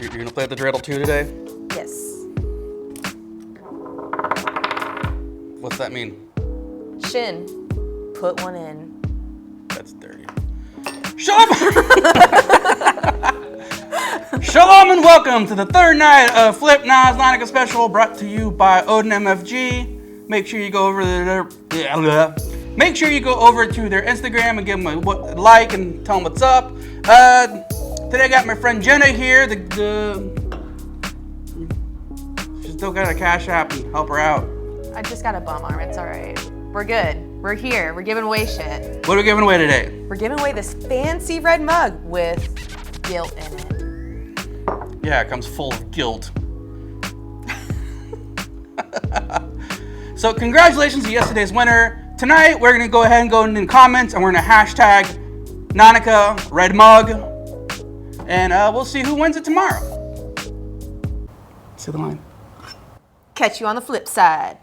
You're gonna play the dreidel too today? Yes. What's that mean? Shin. Put one in. That's dirty. Shalom! Shalom and welcome to the third night of Flip Nas Nanukkah Special, brought to you by Odin MFG. Make sure you go over to their Instagram and give them a like and tell them what's up. Today I got my friend Jenna here. She's still got a Cash App and help her out. I just got a bum arm. It's all right. We're good. We're here. We're giving away shit. What are we giving away today? We're giving away this fancy red mug with guilt in it. Yeah, it comes full of guilt. So congratulations to yesterday's winner. Tonight we're gonna go ahead and go in the comments and we're gonna hashtag Nanukkah red mug, and we'll see who wins it tomorrow. See the line. Catch you on the flip side.